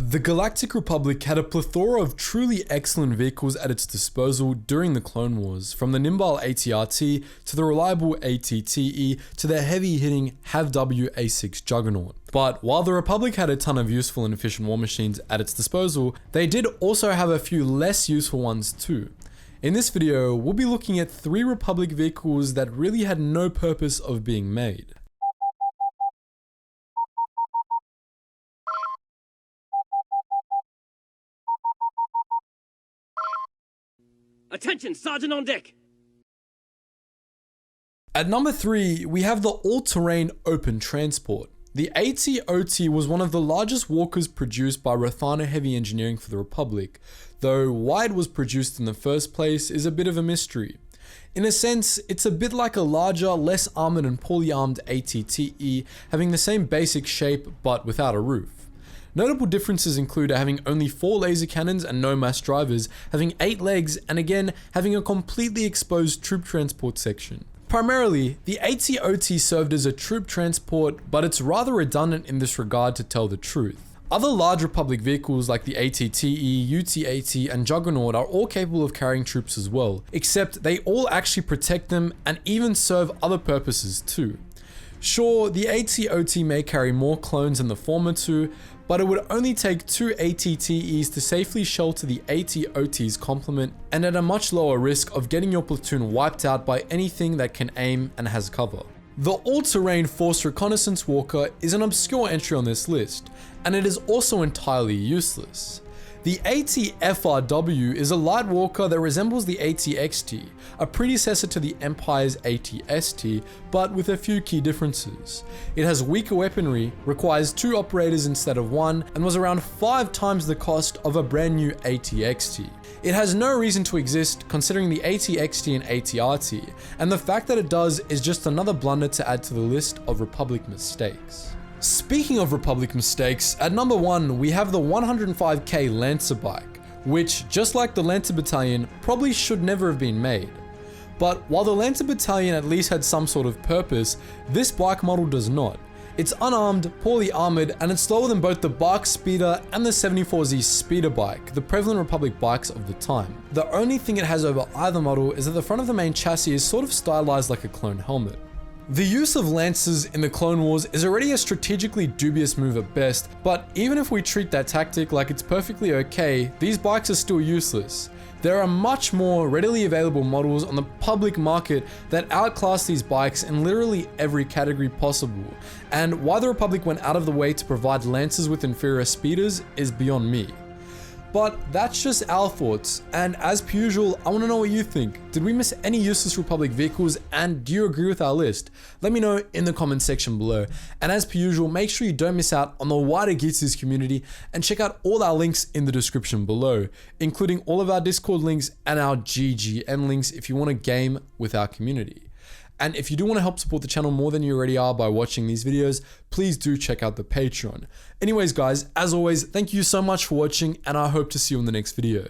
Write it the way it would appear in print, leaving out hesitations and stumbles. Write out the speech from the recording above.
The Galactic Republic had a plethora of truly excellent vehicles at its disposal during the Clone Wars, from the nimble AT-RT to the reliable AT-TE to the heavy-hitting HAV-W A6 Juggernaut. But while the Republic had a ton of useful and efficient war machines at its disposal, they did also have a few less useful ones too. In this video, we'll be looking at 3 Republic vehicles that really had no purpose of being made. Attention, Sergeant on deck! At number 3, we have the all-terrain open transport. The AT-OT was one of the largest walkers produced by Rothana Heavy Engineering for the Republic, though why it was produced in the first place is a bit of a mystery. In a sense, it's a bit like a larger, less armored and poorly armed AT-TE, having the same basic shape but without a roof. Notable differences include having only 4 laser cannons and no mass drivers, having 8 legs, and again, having a completely exposed troop transport section. Primarily, the AT-OT served as a troop transport, but it's rather redundant in this regard to tell the truth. Other large Republic vehicles like the AT-TE, UT-AT, and Juggernaut are all capable of carrying troops as well, except they all actually protect them and even serve other purposes too. Sure, the AT-OT may carry more clones than the former two, but it would only take 2 AT-TEs to safely shelter the AT-OT's complement and at a much lower risk of getting your platoon wiped out by anything that can aim and has cover. The all-terrain Force Reconnaissance Walker is an obscure entry on this list, and it is also entirely useless. The AT-FRW is a light walker that resembles the AT-XT, a predecessor to the Empire's AT-ST, but with a few key differences. It has weaker weaponry, requires 2 operators instead of 1, and was around 5 times the cost of a brand new AT-XT. It has no reason to exist considering the AT-XT and AT-RT, and the fact that it does is just another blunder to add to the list of Republic mistakes. Speaking of Republic mistakes, at number 1 we have the 105k Lancer bike, which, just like the Lancer Battalion, probably should never have been made. But while the Lancer Battalion at least had some sort of purpose, this bike model does not. It's unarmed, poorly armored, and it's slower than both the BARC Speeder and the 74Z Speeder bike, the prevalent Republic bikes of the time. The only thing it has over either model is that the front of the main chassis is sort of stylized like a clone helmet. The use of Lancers in the Clone Wars is already a strategically dubious move at best, but even if we treat that tactic like it's perfectly okay, these bikes are still useless. There are much more readily available models on the public market that outclass these bikes in literally every category possible, and why the Republic went out of the way to provide Lancers with inferior speeders is beyond me. But that's just our thoughts, and as per usual, I want to know what you think. Did we miss any useless Republic vehicles, and do you agree with our list? Let me know in the comment section below. And as per usual, make sure you don't miss out on the wider Geetsly community, and check out all our links in the description below, including all of our Discord links and our GGN links if you want to game with our community. And if you do want to help support the channel more than you already are by watching these videos, please do check out the Patreon. Anyways guys, as always, thank you so much for watching, and I hope to see you in the next video.